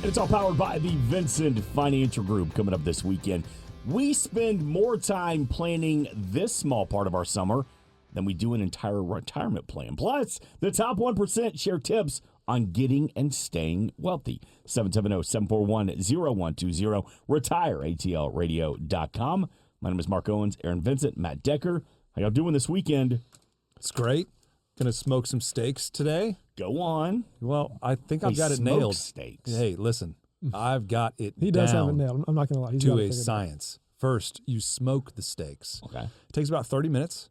And it's all powered by the Vincent Financial Group. Coming up this weekend, we spend more time planning this small part of our summer than we do an entire retirement plan. Plus, the top 1% share tips on getting and staying wealthy. 770-741-0120. RetireATLradio.com. My name is Mark Owens, Aaron Vincent, Matt Decker. How y'all doing this weekend? It's great. Gonna smoke some steaks today. Go on. Well, I think I've got it nailed. Steaks. Hey, listen, I've got it He does have it nailed. I'm not going to lie. He's to a science. First, you smoke the steaks. Okay. It takes about 30 minutes,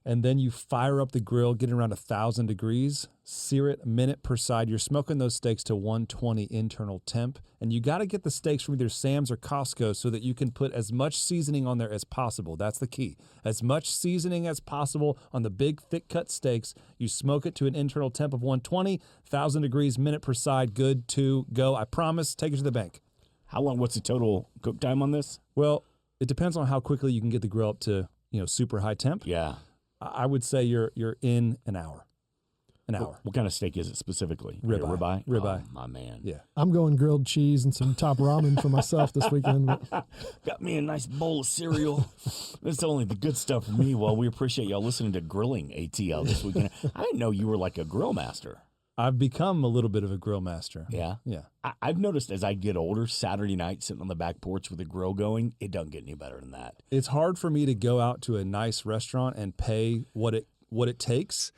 and then you fire up the grill, get around 1,000 degrees, sear it a minute per side. You're smoking those steaks to 120 internal temp, and you got to get the steaks from either Sam's or Costco so that you can put as much seasoning on there as possible. That's the key. As much seasoning as possible on the big, thick-cut steaks. You smoke it to an internal temp of 120, 1,000 degrees, minute per side, good to go. I promise, take it to the bank. How long, what's the total cook time on this? Well, it depends on how quickly you can get the grill up to, super high temp. Yeah. I would say you're in an hour. An hour. What kind of steak is it specifically? Ribeye. Ribeye? Ribeye. Oh, my man. Yeah. I'm going grilled cheese and some top ramen for myself this weekend. But Got me a nice bowl of cereal. That's only the good stuff for me. Well, we appreciate y'all listening to Grilling ATL this weekend. I didn't know you were like a grill master. I've become a little bit of a grill master. Yeah? Yeah. I've noticed as I get older, Saturday night sitting on the back porch with a grill going, it doesn't get any better than that. It's hard for me to go out to a nice restaurant and pay what it takes.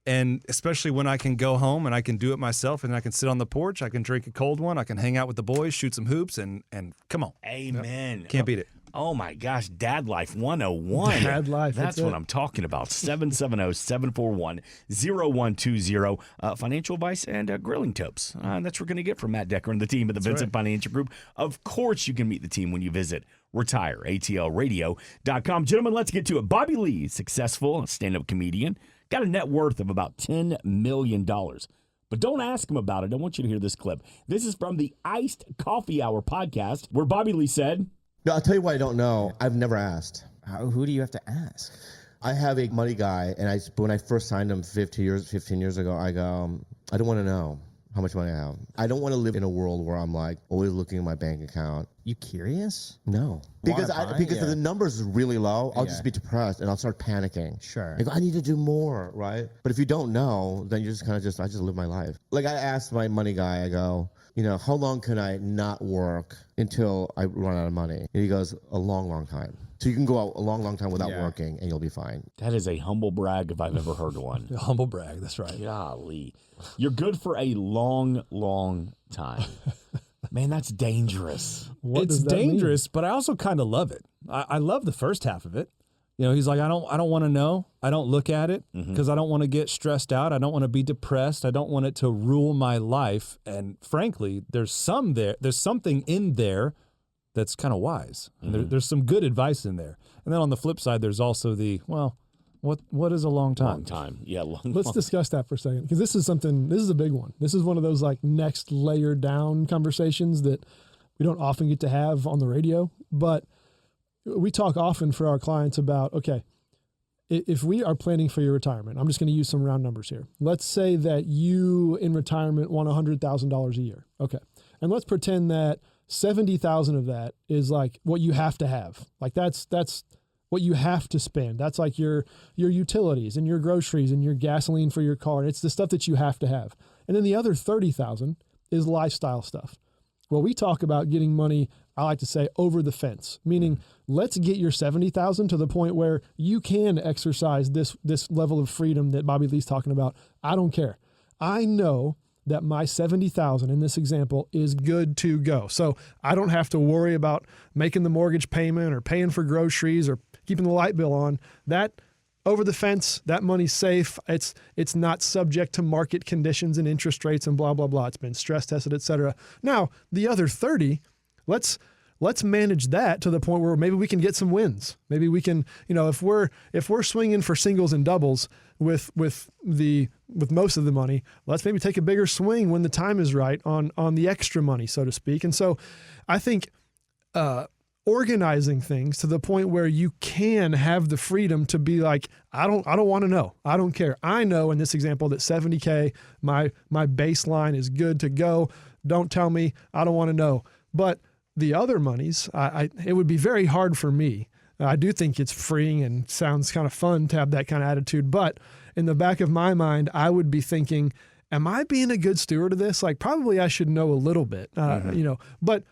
And especially when I can go home and I can do it myself and I can sit on the porch, I can drink a cold one, I can hang out with the boys, shoot some hoops, and come on. Amen. Can't beat it. Oh, my gosh. Dad Life 101. Dad Life. That's what I'm talking about. 770-741-0120. Financial advice and grilling tips. That's what we're going to get from Matt Decker and the team at the Vincent Financial Group. Of course, you can meet the team when you visit RetireATLradio.com. Gentlemen, let's get to it. Bobby Lee, successful stand-up comedian, got a net worth of about $10 million. But don't ask him about it. I want you to hear this clip. This is from the Iced Coffee Hour podcast, where Bobby Lee said, No, I'll tell you what I don't know. I've never asked. Who do you have to ask? I have a money guy, and when I first signed him 15 years ago, I go, I don't want to know how much money I have. I don't want to live in a world where I'm like always looking at my bank account. You curious? No, because if the numbers are really low, I'll just be depressed and I'll start panicking. Sure. I go, I need to do more, right? But if you don't know, then you just kind of I just live my life. Like I asked my money guy, I go, how long can I not work until I run out of money? And he goes, a long, long time. So you can go out a long, long time without working and you'll be fine. that is a humble brag if I've ever heard one. A humble brag, that's right. Golly. You're good for a long, long time. Man, that's dangerous. It's dangerous, but I also kind of love it. I love the first half of it. He's like, I don't want to know. I don't look at it because I don't want to get stressed out. I don't want to be depressed. I don't want it to rule my life. And frankly, there's something in there that's kind of wise. And there's some good advice in there. And then on the flip side, there's also what is a long time? Long time. Yeah, let's discuss that for a second, because this is a big one. This is one of those like next layer down conversations that we don't often get to have on the radio, but we talk often for our clients about, okay, if we are planning for your retirement, I'm just going to use some round numbers here. Let's say that you in retirement want $100,000 a year. Okay. And let's pretend that 70,000 of that is like what you have to have. Like that's what you have to spend. That's like your utilities and your groceries and your gasoline for your car. It's the stuff that you have to have. And then the other 30,000 is lifestyle stuff. Well, we talk about getting money, I like to say, over the fence, meaning let's get your 70,000 to the point where you can exercise this level of freedom that Bobby Lee's talking about. I don't care. I know that my 70,000 in this example is good to go. So I don't have to worry about making the mortgage payment or paying for groceries or keeping the light bill on. That over the fence, that money's safe. It's not subject to market conditions and interest rates and blah, blah, blah. It's been stress tested, et cetera. Now, the other 30, let's manage that to the point where maybe we can get some wins. Maybe we can, if we're swinging for singles and doubles with most of the money, let's maybe take a bigger swing when the time is right on the extra money, so to speak. And so I think organizing things to the point where you can have the freedom to be like, I don't want to know. I don't care. I know in this example that 70K, my baseline is good to go. don't tell me, I don't want to know. But the other monies, it would be very hard for me. I do think it's freeing and sounds kind of fun to have that kind of attitude. But in the back of my mind, I would be thinking, am I being a good steward of this? Like, probably I should know a little bit, but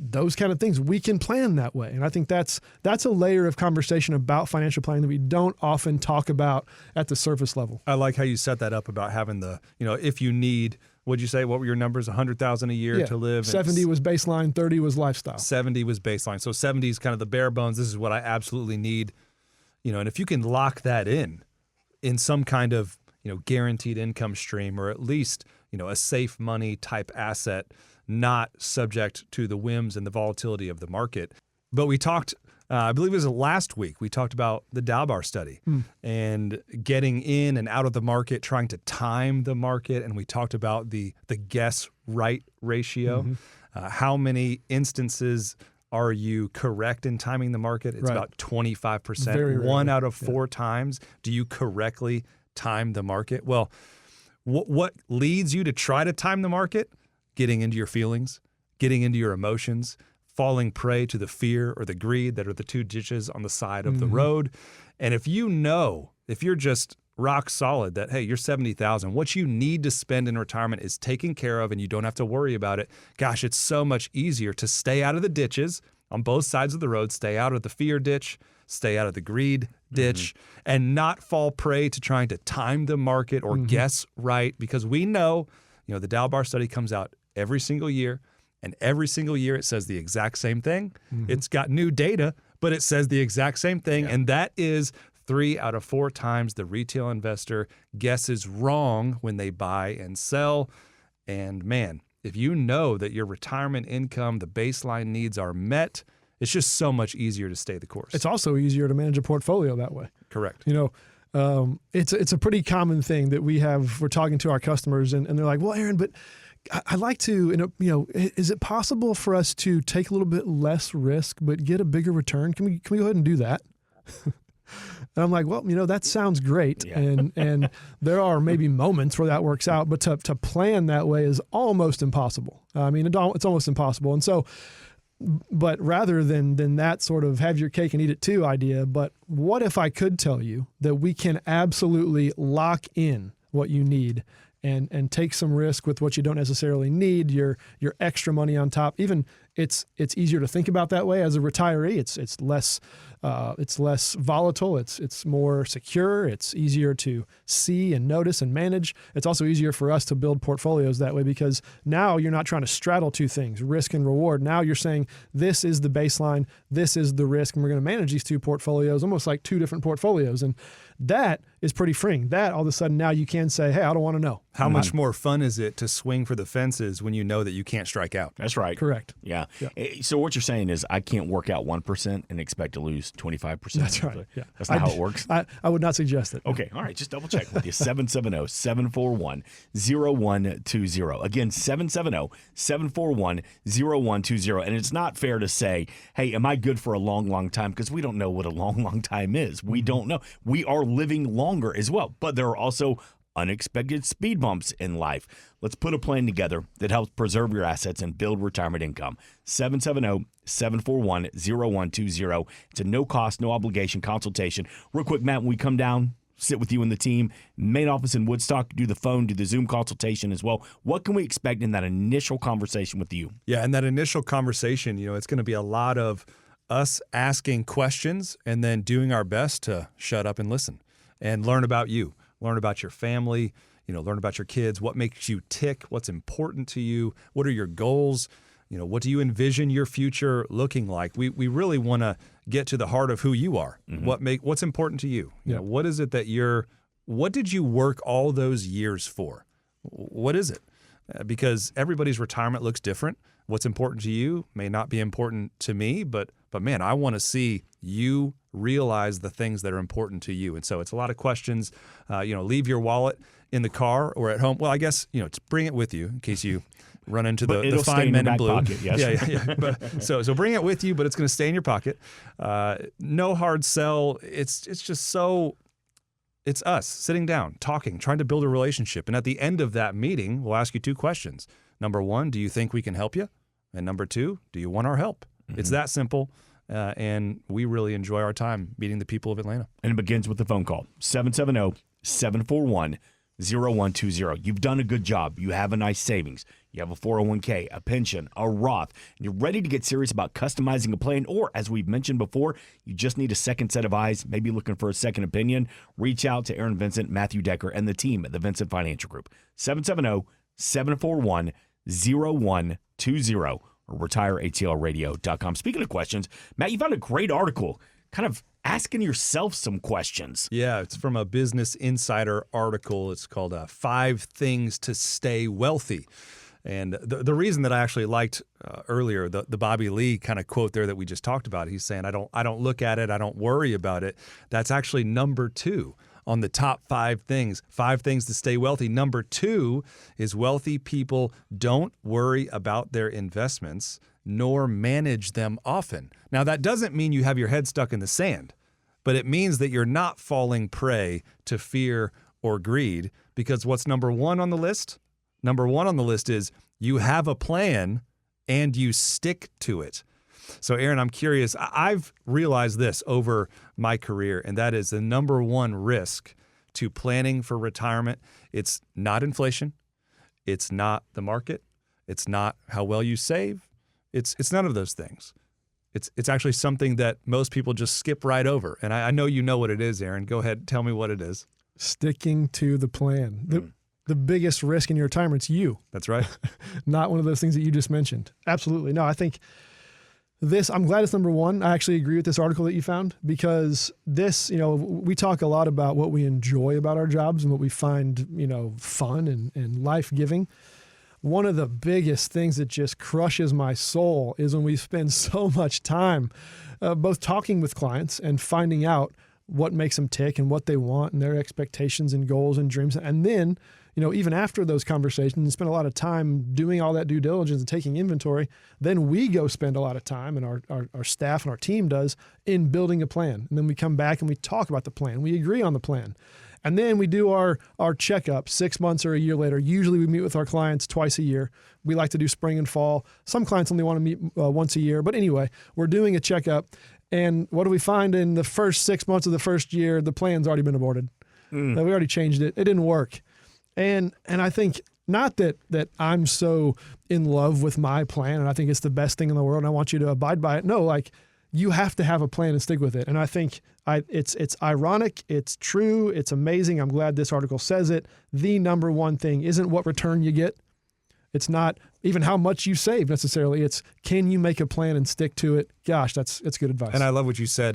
those kind of things, we can plan that way. And I think that's a layer of conversation about financial planning that we don't often talk about at the surface level. I like how you set that up about having the, if you need, what'd you say? What were your numbers? 100,000 a year to live? 70 was baseline, 30 was lifestyle. 70 was baseline. So 70 is kind of the bare bones. This is what I absolutely need. And if you can lock that in some kind of, guaranteed income stream, or at least, a safe money type asset, not subject to the whims and the volatility of the market. But we talked, I believe it was last week, we talked about the Dalbar study and getting in and out of the market, trying to time the market. And we talked about the guess right ratio. How many instances are you correct in timing the market? It's about 25%. Very rarely. 1 out of 4 times do you correctly time the market. Well, what leads you to try to time the market? Getting into your feelings, getting into your emotions, falling prey to the fear or the greed that are the 2 ditches on the side of the road. And if you're just rock solid that, hey, you're 70,000, what you need to spend in retirement is taken care of and you don't have to worry about it. Gosh, it's so much easier to stay out of the ditches on both sides of the road, stay out of the fear ditch, stay out of the greed ditch, and not fall prey to trying to time the market or guess right. Because we know, the Dalbar study comes out every single year, and every single year it says the exact same thing. It's got new data, but it says the exact same thing. And that is 3 out of 4 times the retail investor guesses wrong when they buy and sell. And man, if you know that your retirement income, the baseline needs are met, it's just so much easier to stay the course. It's also easier to manage a portfolio that way. Correct. It's a pretty common thing that we're talking to our customers and they're like, well, Aaron, but I'd like to, is it possible for us to take a little bit less risk, but get a bigger return? Can we go ahead and do that? And I'm like, well, that sounds great. Yeah. And there are maybe moments where that works out, but to plan that way is almost impossible. I mean, it's almost impossible. And so, but rather than that sort of have your cake and eat it too idea, but what if I could tell you that we can absolutely lock in what you need and take some risk with what you don't necessarily need, your extra money on top. Even it's easier to think about that way as a retiree. It's less volatile. It's more secure. It's easier to see and notice and manage. It's also easier for us to build portfolios that way because now you're not trying to straddle 2 things, risk and reward. Now you're saying this is the baseline, this is the risk, and we're going to manage these 2 portfolios, almost like 2 different portfolios. And that is pretty freeing. That all of a sudden now you can say, hey, I don't want to know. How much more fun is it to swing for the fences when you know that you can't strike out? That's right. Correct. Yeah. So what you're saying is I can't work out 1% and expect to lose 25%. That's right. Yeah. That's not how it works. I would not suggest it. Okay. All right. Just double check with you. 770-741-0120. Again, 770-741-0120. And it's not fair to say, hey, am I good for a long, long time? Because we don't know what a long, long time is. We don't know. We are living longer as well. But there are also unexpected speed bumps in life. Let's put a plan together that helps preserve your assets and build retirement income. 770-741-0120. It's a no-cost, no-obligation consultation. Real quick, Matt, when we come down, sit with you and the team, main office in Woodstock, do the phone, do the Zoom consultation as well. What can we expect in that initial conversation with you? Yeah, in that initial conversation, it's going to be a lot of us asking questions and then doing our best to shut up and listen and learn about you. Learn about your family, learn about your kids, what makes you tick, what's important to you, what are your goals, what do you envision your future looking like? We really want to get to the heart of who you are. What's important to you? What is it that what did you work all those years for? What is it? Because everybody's retirement looks different. What's important to you may not be important to me, but man, I want to see you realize the things that are important to you. And so it's a lot of questions. Leave your wallet in the car or at home. Well, I guess, bring it with you in case you run into the fine men in blue. Pocket, yes. Yeah. But, so bring it with you, but it's going to stay in your pocket. No hard sell. It's just so... It's us sitting down, talking, trying to build a relationship. And at the end of that meeting, we'll ask you 2 questions. Number one, do you think we can help you? And number two, do you want our help? It's that simple. And we really enjoy our time meeting the people of Atlanta. And it begins with the phone call, 770-741-0120. You've done a good job. You have a nice savings. You have a 401k, a pension, a Roth. And you're ready to get serious about customizing a plan, or as we've mentioned before, you just need a second set of eyes, maybe looking for a second opinion. Reach out to Aaron Vincent, Matthew Decker, and the team at the Vincent Financial Group. 770-741-0120. or retireatlradio.com. Speaking of questions, Matt, you found a great article kind of asking yourself some questions. Yeah, it's from a Business Insider article. It's called 5 Things to Stay Wealthy. And the reason that I actually liked earlier, the Bobby Lee kind of quote there that we just talked about, he's saying, I don't look at it, I don't worry about it. That's actually number 2 on the top 5 things to stay wealthy. Number 2 is wealthy people don't worry about their investments nor manage them often. Now, that doesn't mean you have your head stuck in the sand, but it means that you're not falling prey to fear or greed, because what's number 1 on the list? Number 1 on the list is you have a plan and you stick to it. So, Aaron, I'm curious. I've realized this over my career, and that is the number 1 risk to planning for retirement. It's not inflation. It's not the market. It's not how well you save. It's none of those things. It's actually something that most people just skip right over. And I know you know what it is, Aaron. Go ahead. Tell me what it is. Sticking to the plan. The biggest risk in your retirement's you. That's right. Not one of those things that you just mentioned. Absolutely. No, I think I'm glad it's number 1. I actually agree with this article that you found, because this, we talk a lot about what we enjoy about our jobs and what we find, fun and life-giving. One of the biggest things that just crushes my soul is when we spend so much time both talking with clients and finding out what makes them tick and what they want and their expectations and goals and dreams. And then, even after those conversations and spend a lot of time doing all that due diligence and taking inventory, then we go spend a lot of time, and our staff and our team does, in building a plan. And then we come back and we talk about the plan. We agree on the plan. And then we do our checkup 6 months or a year later. Usually we meet with our clients twice a year. We like to do spring and fall. Some clients only want to meet once a year. But anyway, we're doing a checkup. And what do we find in the first 6 months of the first year? The plan's already been aborted. We already changed it. It didn't work. And I think not that I'm so in love with my plan and I think it's the best thing in the world and I want you to abide by it. No, you have to have a plan and stick with it. And I think it's ironic. It's true. It's amazing. I'm glad this article says it. The number 1 thing isn't what return you get. It's not even how much you save necessarily. It's, can you make a plan and stick to it? Gosh, that's good advice. And I love what you said.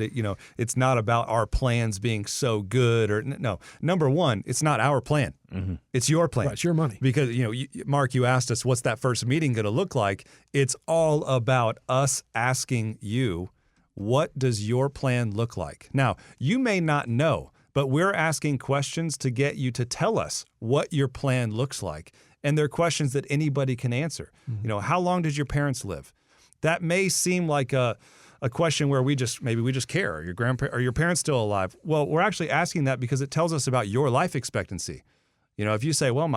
It's not about our plans being so good or no. Number 1, it's not our plan. Mm-hmm. It's your plan. Right, it's your money. Because, Mark, you asked us, what's that first meeting going to look like? It's all about us asking you, what does your plan look like? Now, you may not know, but we're asking questions to get you to tell us what your plan looks like. And they're questions that anybody can answer. Mm-hmm. How long did your parents live? That may seem like a question where we just care. Are your parents still alive? Well, we're actually asking that because it tells us about your life expectancy. If you say, well,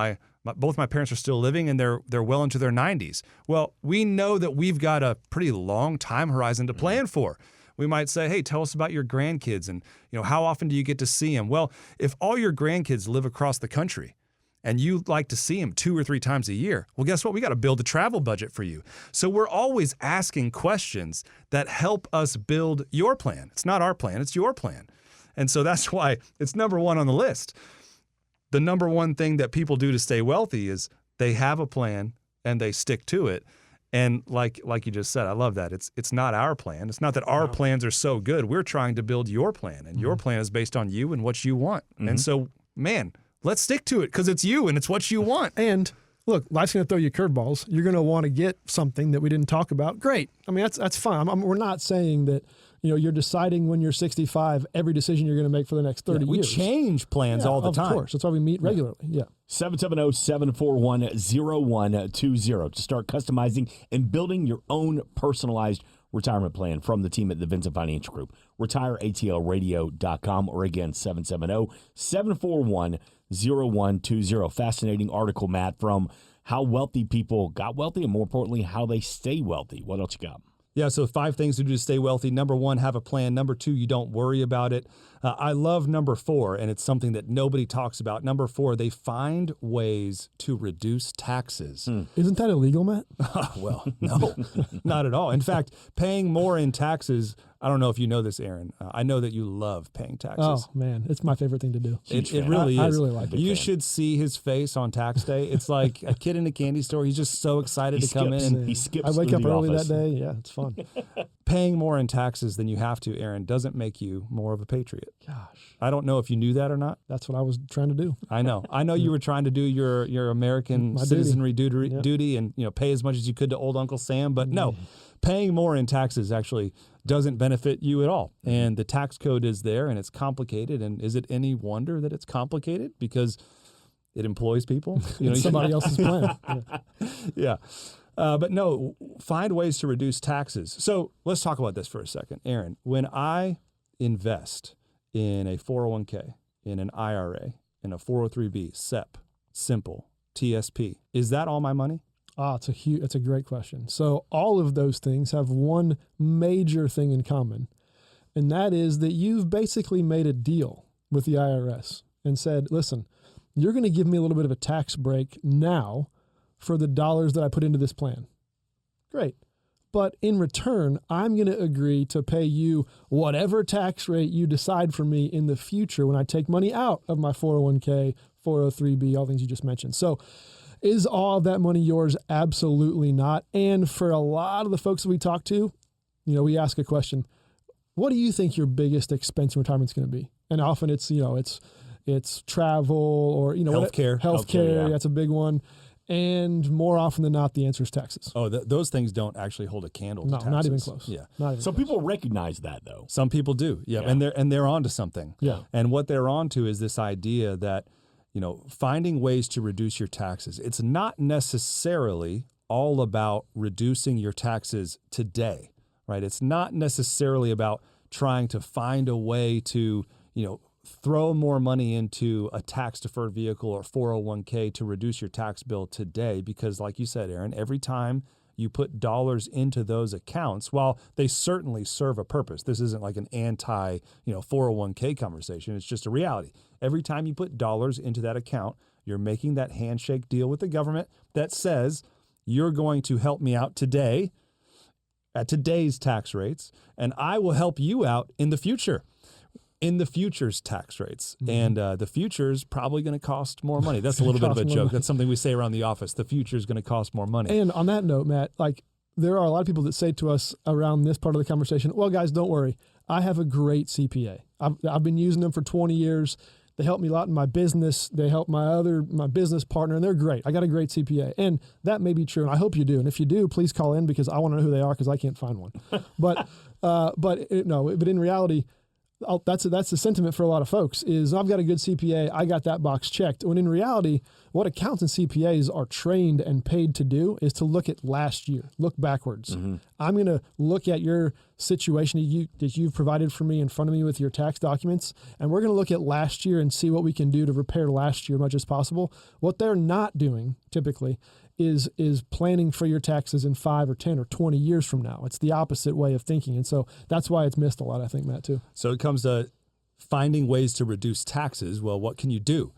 both my parents are still living and they're well into their 90s. Well, we know that we've got a pretty long time horizon to plan for. We might say, hey, tell us about your grandkids and how often do you get to see them? Well, if all your grandkids live across the country, and you like to see them 2 or 3 times a year, well, guess what? We got to build a travel budget for you. So we're always asking questions that help us build your plan. It's not our plan, it's your plan. And so that's why it's number 1 on the list. The number 1 thing that people do to stay wealthy is they have a plan and they stick to it. And like you just said, I love that. It's not our plan. It's not that our plans are so good. We're trying to build your plan, and your plan is based on you and what you want. Mm-hmm. And so, man, let's stick to it because it's you and it's what you want. And look, life's going to throw you curveballs. You're going to want to get something that we didn't talk about. Great. I mean, that's fine. We're not saying that you're deciding when you're 65 every decision you're going to make for the next 30 years. We change plans all the time. Of course. That's why we meet regularly. Yeah. 770-741-0120 to start customizing and building your own personalized retirement plan from the team at the Vincent Financial Group. RetireATLradio.com or again, 770-741-0120. Fascinating article, Matt, from how wealthy people got wealthy, and more importantly, how they stay wealthy. What else you got? Yeah, so 5 things to do to stay wealthy. Number 1, have a plan. Number 2, you don't worry about it. I love number 4, and it's something that nobody talks about. Number 4, they find ways to reduce taxes. Isn't that illegal, Matt? Well, no, not at all. In fact, paying more in taxes, I don't know if you know this, Aaron. I know that you love paying taxes. Oh, man. It's my favorite thing to do. It really is. I really like it. You should see his face on tax day. It's like a kid in a candy store. He's just so excited to come in. He skips I wake through up the early office. that day. Yeah, it's fun. Paying more in taxes than you have to, Aaron, doesn't make you more of a patriot. Gosh, I don't know if you knew that or not. that's what I was trying to do. I know you were trying to do your American My citizenry duty. duty and pay as much as you could to old Uncle Sam, but no, paying more in taxes actually doesn't benefit you at all. And the tax code is there and it's complicated. And is it any wonder that it's complicated? Because it employs people. It's somebody else's plan. Yeah. Yeah. But no, find ways to reduce taxes. So let's talk about this for a second. Aaron, when I invest in a 401k, in an IRA, in a 403b, SEP, Simple, TSP, is that all my money? It's a great question. So all of those things have one major thing in common, and that is that you've basically made a deal with the IRS and said, listen, you're going to give me a little bit of a tax break now for the dollars that I put into this plan. Great. But in return, I'm going to agree to pay you whatever tax rate you decide for me in the future when I take money out of my 401k, 403b, all things you just mentioned. So is all of that money yours? Absolutely not. And for a lot of the folks that we talk to, we ask a question, what do you think your biggest expense in retirement is going to be? And often it's travel or, Healthcare. Healthcare, Yeah. that's a big one. And more often than not, the answer is taxes. Oh, those things don't actually hold a candle to No, taxes. not even close. Yeah. Not even So close. people recognize that, though. Some people do. Yeah. Yeah. And they're onto something. Yeah. And what they're onto is this idea that, finding ways to reduce your taxes. It's not necessarily all about reducing your taxes today, right? It's not necessarily about trying to find a way to, throw more money into a tax-deferred vehicle or 401k to reduce your tax bill today. Because like you said, Aaron, every time you put dollars into those accounts, while they certainly serve a purpose, this isn't like an anti, 401k conversation. It's just a reality. Every time you put dollars into that account, you're making that handshake deal with the government that says you're going to help me out today at today's tax rates, and I will help you out in the future. In the future's tax rates. And the future's probably going to cost more money. That's a little bit of a joke. That's something we say around the office. The future's going to cost more money. And on that note, Matt, there are a lot of people that say to us around this part of the conversation, well, guys, don't worry. I have a great CPA. I've been using them for 20 years. They help me a lot in my business. They help my business partner, and they're great. I got a great CPA. And that may be true, and I hope you do. And if you do, please call in because I want to know who they are because I can't find one. But in reality, that's the sentiment for a lot of folks is I've got a good CPA. I got that box checked. When in reality, what accountants and CPAs are trained and paid to do is to look at last year, look backwards. I'm going to look at your situation that you've provided for me in front of me with your tax documents, and we're going to look at last year and see what we can do to repair last year as much as possible. What they're not doing typically is planning for your taxes in 5 or 10 or 20 years from now. It's the opposite way of thinking. And so that's why it's missed a lot, I think, Matt, too. So it comes to finding ways to reduce taxes. Well, what can you do?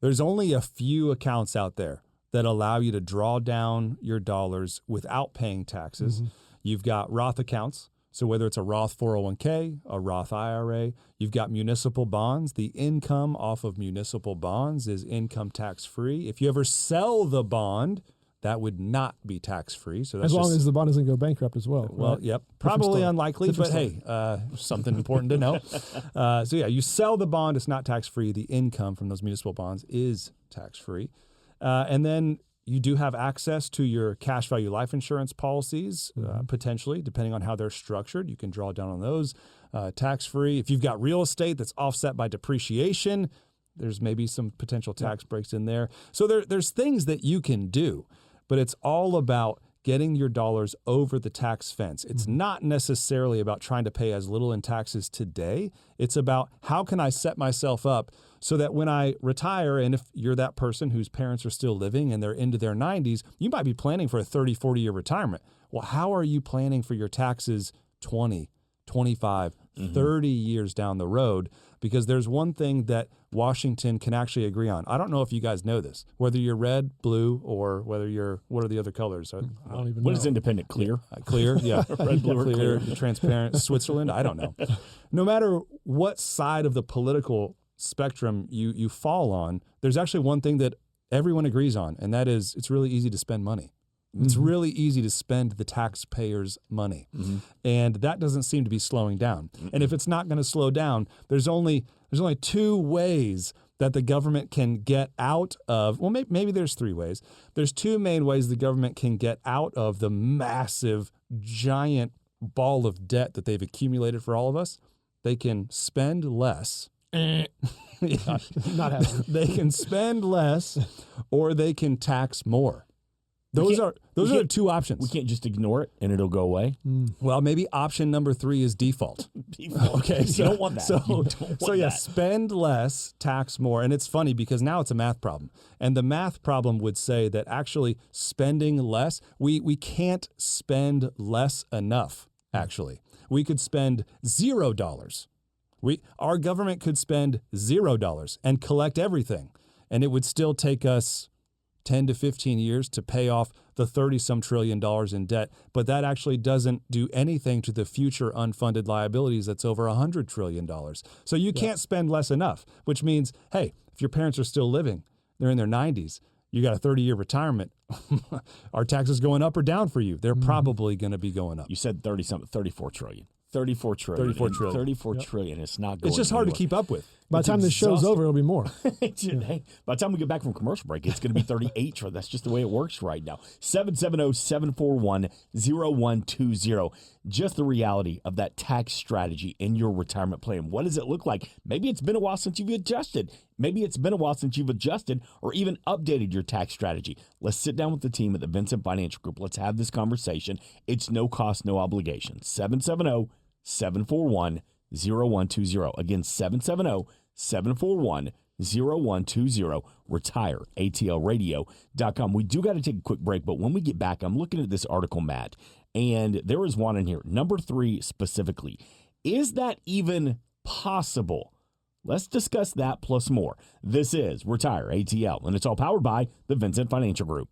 There's only a few accounts out there that allow you to draw down your dollars without paying taxes. You've got Roth accounts. So whether it's a Roth 401k, a Roth IRA, you've got municipal bonds. The income off of municipal bonds is income tax-free. If you ever sell the bond, that would not be tax-free. So that's as long as the bond doesn't go bankrupt as well. well, right? yep, probably story. unlikely, Different but hey, something important to know. So yeah, you sell the bond, it's not tax-free. The income from those municipal bonds is tax-free. And then you do have access to your cash value life insurance policies, potentially, depending on how they're structured. You can draw down on those tax-free. If you've got real estate that's offset by depreciation, there's maybe some potential tax breaks in there. So there's things that you can do, but it's all about getting your dollars over the tax fence. It's not necessarily about trying to pay as little in taxes today. It's about how can I set myself up so that when I retire, and if you're that person whose parents are still living and they're into their 90s, you might be planning for a 30, 40-year retirement. Well, how are you planning for your taxes 20, 25, 30 years down the road? Because there's one thing that Washington can actually agree on. I don't know if you guys know this, whether you're red, blue, or whether you're, what are the other colors? I don't even What know. is independent? Clear? Clear, yeah. Red, blue, or clear? Transparent. Switzerland, I don't know. No matter what side of the political spectrum you fall on, there's actually one thing that everyone agrees on, and that is it's really easy to spend money. It's really easy to spend the taxpayers' money. And that doesn't seem to be slowing down. And if it's not going to slow down, there's only two ways that the government can get out of, well, maybe there's three ways. There's two main ways the government can get out of the massive, giant ball of debt that they've accumulated for all of us. They can spend less. Yeah, not happening. They can spend less, or they can tax more. Those are the two options. We can't just ignore it and it'll go away. Well, maybe option number 3 is default. Okay, you don't want that. Spend less, tax more. And it's funny because now it's a math problem. And the math problem would say that actually spending less, we can't spend less enough, actually. We could spend $0. Our government could spend $0 and collect everything. And it would still take us 10 to 15 years to pay off the 30-some trillion dollars in debt, but that actually doesn't do anything to the future unfunded liabilities that's over $100 trillion. So you can't spend less enough, which means, hey, if your parents are still living, they're in their 90s, you got a 30-year retirement, are taxes going up or down for you? They're probably going to be going up. You said 30-something, 34 trillion. 34 trillion. 34 trillion. 34 trillion. It's not going It's just hard to anywhere. keep up with. By the time this show's over, it'll be more. Hey, by the time we get back from commercial break, it's going to be 38 trillion. That's just the way it works right now. 770-741-0120. Just the reality of that tax strategy in your retirement plan. What does it look like? Maybe it's been a while since you've adjusted. Maybe it's been a while since you've adjusted or even updated your tax strategy. Let's sit down with the team at the Vincent Financial Group. Let's have this conversation. It's no cost, no obligation. 770-741-0120. Again, 770-741-0120. Retire ATLradio.com. We do got to take a quick break, but when we get back, I'm looking at this article, Matt, and there is one in here, number 3 specifically. Is that even possible? Let's discuss that plus more. This is Retire ATL, and it's all powered by the Vincent Financial Group.